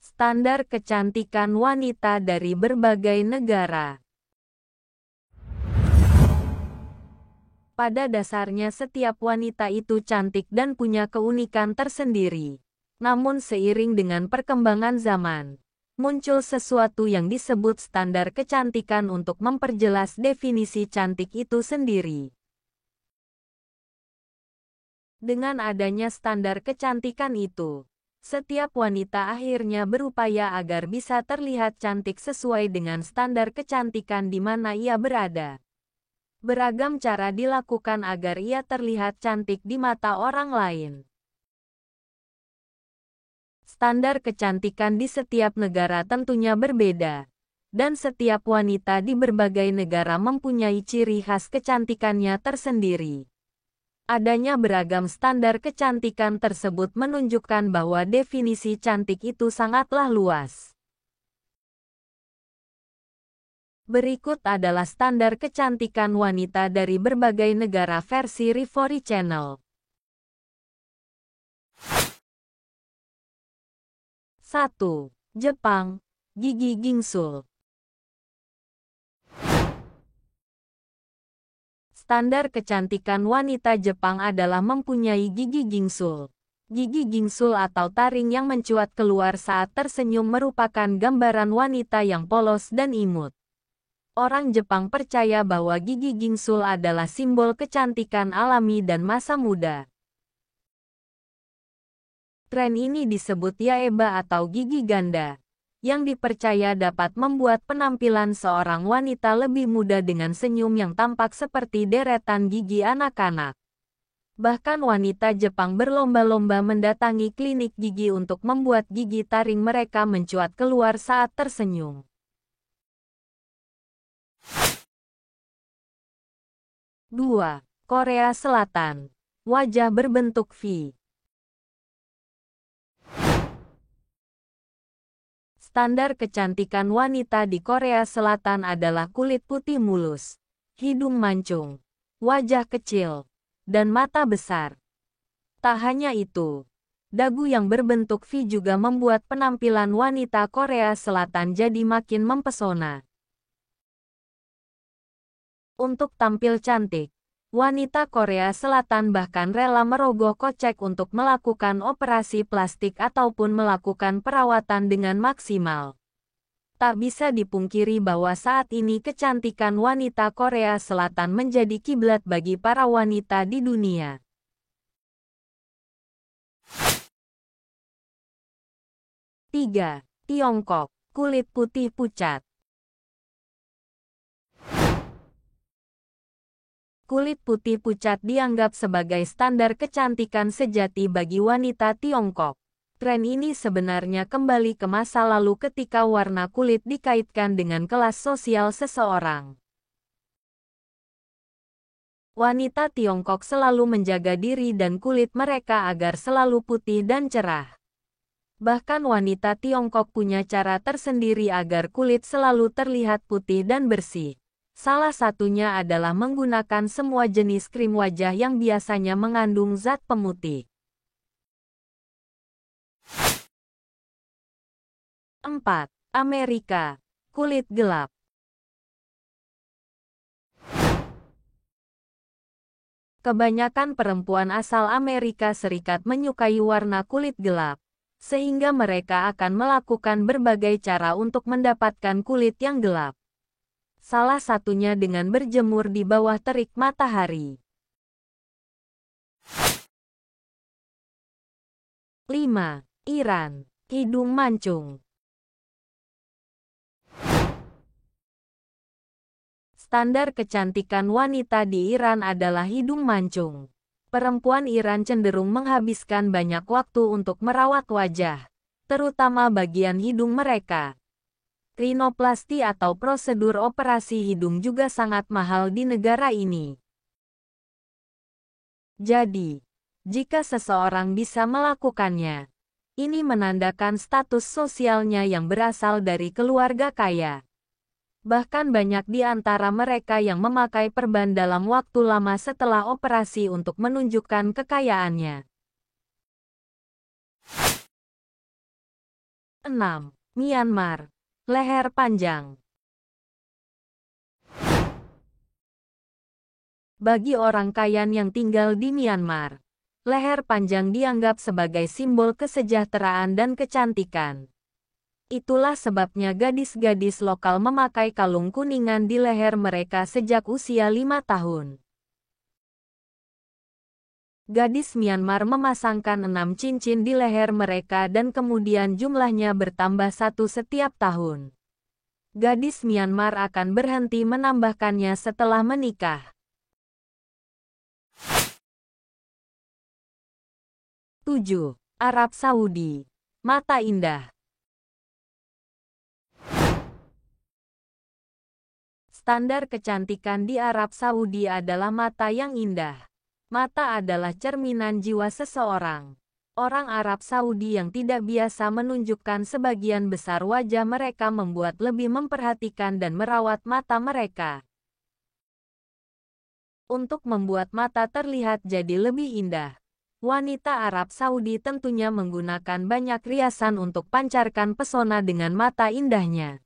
Standar kecantikan wanita dari berbagai negara. Pada dasarnya setiap wanita itu cantik dan punya keunikan tersendiri. Namun seiring dengan perkembangan zaman, muncul sesuatu yang disebut standar kecantikan untuk memperjelas definisi cantik itu sendiri. Dengan adanya standar kecantikan itu, setiap wanita akhirnya berupaya agar bisa terlihat cantik sesuai dengan standar kecantikan di mana ia berada. Beragam cara dilakukan agar ia terlihat cantik di mata orang lain. Standar kecantikan di setiap negara tentunya berbeda, dan setiap wanita di berbagai negara mempunyai ciri khas kecantikannya tersendiri. Adanya beragam standar kecantikan tersebut menunjukkan bahwa definisi cantik itu sangatlah luas. Berikut adalah standar kecantikan wanita dari berbagai negara versi Rivoli Channel. 1. Jepang, Gigi Gingsul. Standar kecantikan wanita Jepang adalah mempunyai gigi gingsul. Gigi gingsul atau taring yang mencuat keluar saat tersenyum merupakan gambaran wanita yang polos dan imut. Orang Jepang percaya bahwa gigi gingsul adalah simbol kecantikan alami dan masa muda. Tren ini disebut yaeba atau gigi ganda, yang dipercaya dapat membuat penampilan seorang wanita lebih muda dengan senyum yang tampak seperti deretan gigi anak-anak. Bahkan wanita Jepang berlomba-lomba mendatangi klinik gigi untuk membuat gigi taring mereka mencuat keluar saat tersenyum. 2. Korea Selatan. Wajah berbentuk V. Standar kecantikan wanita di Korea Selatan adalah kulit putih mulus, hidung mancung, wajah kecil, dan mata besar. Tak hanya itu, dagu yang berbentuk V juga membuat penampilan wanita Korea Selatan jadi makin mempesona. Untuk tampil cantik, wanita Korea Selatan bahkan rela merogoh kocek untuk melakukan operasi plastik ataupun melakukan perawatan dengan maksimal. Tak bisa dipungkiri bahwa saat ini kecantikan wanita Korea Selatan menjadi kiblat bagi para wanita di dunia. 3. Tiongkok, kulit putih pucat. Kulit putih pucat dianggap sebagai standar kecantikan sejati bagi wanita Tiongkok. Tren ini sebenarnya kembali ke masa lalu ketika warna kulit dikaitkan dengan kelas sosial seseorang. Wanita Tiongkok selalu menjaga diri dan kulit mereka agar selalu putih dan cerah. Bahkan wanita Tiongkok punya cara tersendiri agar kulit selalu terlihat putih dan bersih. Salah satunya adalah menggunakan semua jenis krim wajah yang biasanya mengandung zat pemutih. 4. Amerika, kulit gelap. Kebanyakan perempuan asal Amerika Serikat menyukai warna kulit gelap, sehingga mereka akan melakukan berbagai cara untuk mendapatkan kulit yang gelap. Salah satunya dengan berjemur di bawah terik matahari. 5. Iran, hidung mancung. Standar kecantikan wanita di Iran adalah hidung mancung. Perempuan Iran cenderung menghabiskan banyak waktu untuk merawat wajah, terutama bagian hidung mereka. Rinoplasti atau prosedur operasi hidung juga sangat mahal di negara ini. Jadi, jika seseorang bisa melakukannya, ini menandakan status sosialnya yang berasal dari keluarga kaya. Bahkan banyak di antara mereka yang memakai perban dalam waktu lama setelah operasi untuk menunjukkan kekayaannya. 6. Myanmar. Leher panjang. Bagi orang Kayan yang tinggal di Myanmar, leher panjang dianggap sebagai simbol kesejahteraan dan kecantikan. Itulah sebabnya gadis-gadis lokal memakai kalung kuningan di leher mereka sejak usia 5 tahun. Gadis Myanmar memasangkan 6 cincin di leher mereka dan kemudian jumlahnya bertambah 1 setiap tahun. Gadis Myanmar akan berhenti menambahkannya setelah menikah. 7. Arab Saudi. Mata indah. Standar kecantikan di Arab Saudi adalah mata yang indah. Mata adalah cerminan jiwa seseorang. Orang Arab Saudi yang tidak biasa menunjukkan sebagian besar wajah mereka membuat lebih memperhatikan dan merawat mata mereka. Untuk membuat mata terlihat jadi lebih indah, wanita Arab Saudi tentunya menggunakan banyak riasan untuk pancarkan pesona dengan mata indahnya.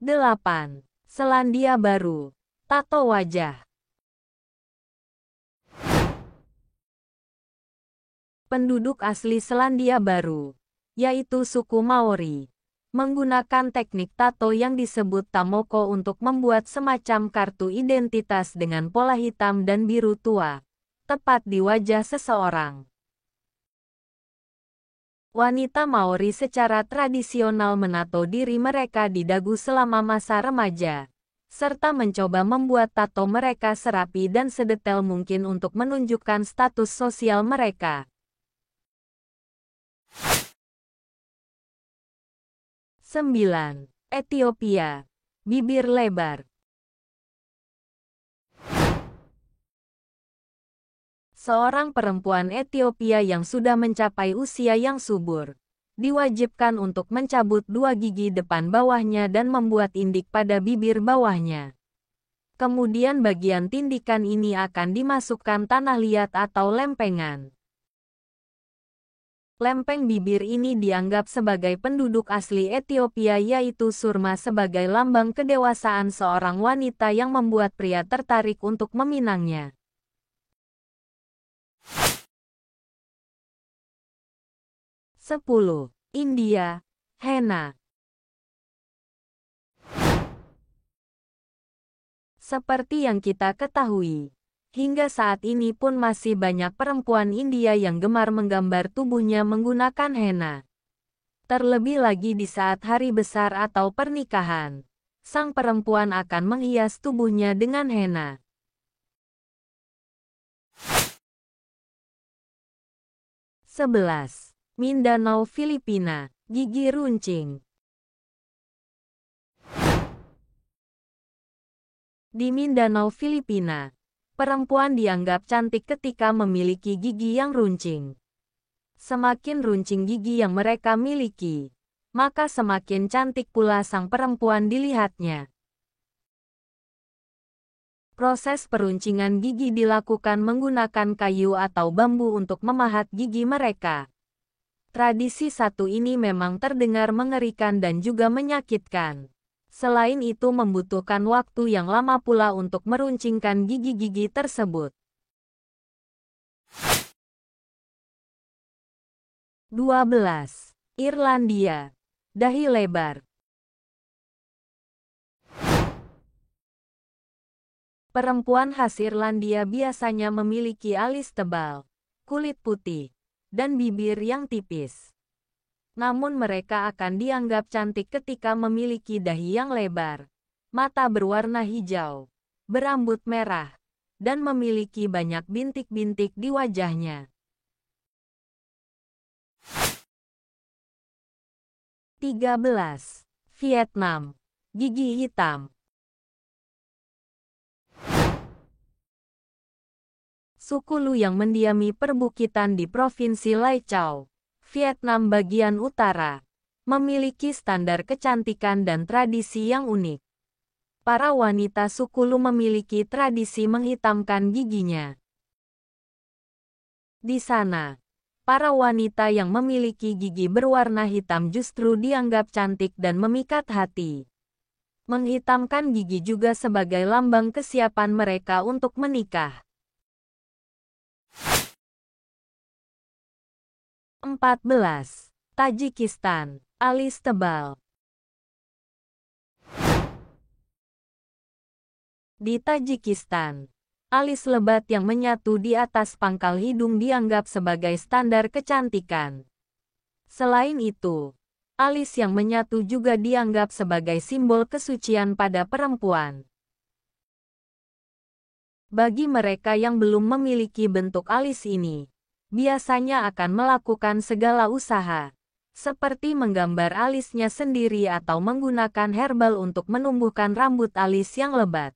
8. Selandia Baru. Tato wajah. Penduduk asli Selandia Baru, yaitu suku Maori, menggunakan teknik tato yang disebut tamoko untuk membuat semacam kartu identitas dengan pola hitam dan biru tua, tepat di wajah seseorang. Wanita Maori secara tradisional menato diri mereka di dagu selama masa remaja, serta mencoba membuat tato mereka serapi dan sedetail mungkin untuk menunjukkan status sosial mereka. 9. Ethiopia. Bibir lebar. Seorang perempuan Ethiopia yang sudah mencapai usia yang subur, diwajibkan untuk mencabut 2 gigi depan bawahnya dan membuat indik pada bibir bawahnya. Kemudian bagian tindikan ini akan dimasukkan tanah liat atau lempengan. Lempeng bibir ini dianggap sebagai penduduk asli Ethiopia yaitu surma sebagai lambang kedewasaan seorang wanita yang membuat pria tertarik untuk meminangnya. 10. India. Henna. Seperti yang kita ketahui, hingga saat ini pun masih banyak perempuan India yang gemar menggambar tubuhnya menggunakan henna. Terlebih lagi di saat hari besar atau pernikahan, sang perempuan akan menghias tubuhnya dengan henna. 11. Mindanao, Filipina. Gigi runcing. Di Mindanao, Filipina, perempuan dianggap cantik ketika memiliki gigi yang runcing. Semakin runcing gigi yang mereka miliki, maka semakin cantik pula sang perempuan dilihatnya. Proses peruncingan gigi dilakukan menggunakan kayu atau bambu untuk memahat gigi mereka. Tradisi satu ini memang terdengar mengerikan dan juga menyakitkan. Selain itu membutuhkan waktu yang lama pula untuk meruncingkan gigi-gigi tersebut. 12. Irlandia. Dahi lebar. Perempuan khas Irlandia biasanya memiliki alis tebal, kulit putih, dan bibir yang tipis. Namun mereka akan dianggap cantik ketika memiliki dahi yang lebar, mata berwarna hijau, berambut merah, dan memiliki banyak bintik-bintik di wajahnya. 13. Vietnam. Gigi hitam. Suku Lu yang mendiami perbukitan di Provinsi Lai Châu, Vietnam bagian utara, memiliki standar kecantikan dan tradisi yang unik. Para wanita suku Lu memiliki tradisi menghitamkan giginya. Di sana, para wanita yang memiliki gigi berwarna hitam justru dianggap cantik dan memikat hati. Menghitamkan gigi juga sebagai lambang kesiapan mereka untuk menikah. 14. Tajikistan. Alis tebal. Di Tajikistan, alis lebat yang menyatu di atas pangkal hidung dianggap sebagai standar kecantikan. Selain itu, alis yang menyatu juga dianggap sebagai simbol kesucian pada perempuan. Bagi mereka yang belum memiliki bentuk alis ini, biasanya akan melakukan segala usaha, seperti menggambar alisnya sendiri atau menggunakan herbal untuk menumbuhkan rambut alis yang lebat.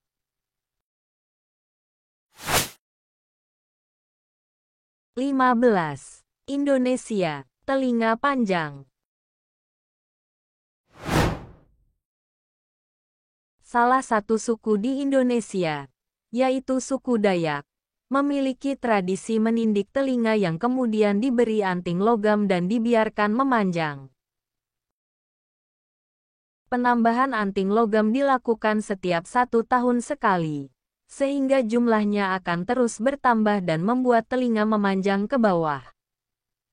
15. Indonesia. Telinga panjang. Salah satu suku di Indonesia, yaitu suku Dayak, memiliki tradisi menindik telinga yang kemudian diberi anting logam dan dibiarkan memanjang. Penambahan anting logam dilakukan setiap 1 tahun sekali, sehingga jumlahnya akan terus bertambah dan membuat telinga memanjang ke bawah.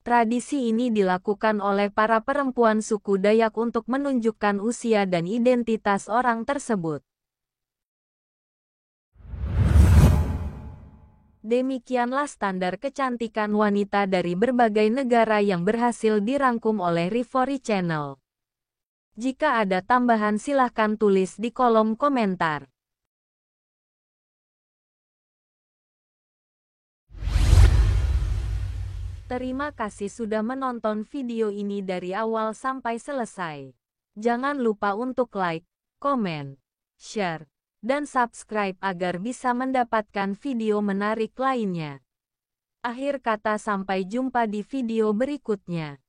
Tradisi ini dilakukan oleh para perempuan suku Dayak untuk menunjukkan usia dan identitas orang tersebut. Demikianlah standar kecantikan wanita dari berbagai negara yang berhasil dirangkum oleh Rifori Channel. Jika ada tambahan silahkan tulis di kolom komentar. Terima kasih sudah menonton video ini dari awal sampai selesai. Jangan lupa untuk like, komen, share, dan subscribe agar bisa mendapatkan video menarik lainnya. Akhir kata sampai jumpa di video berikutnya.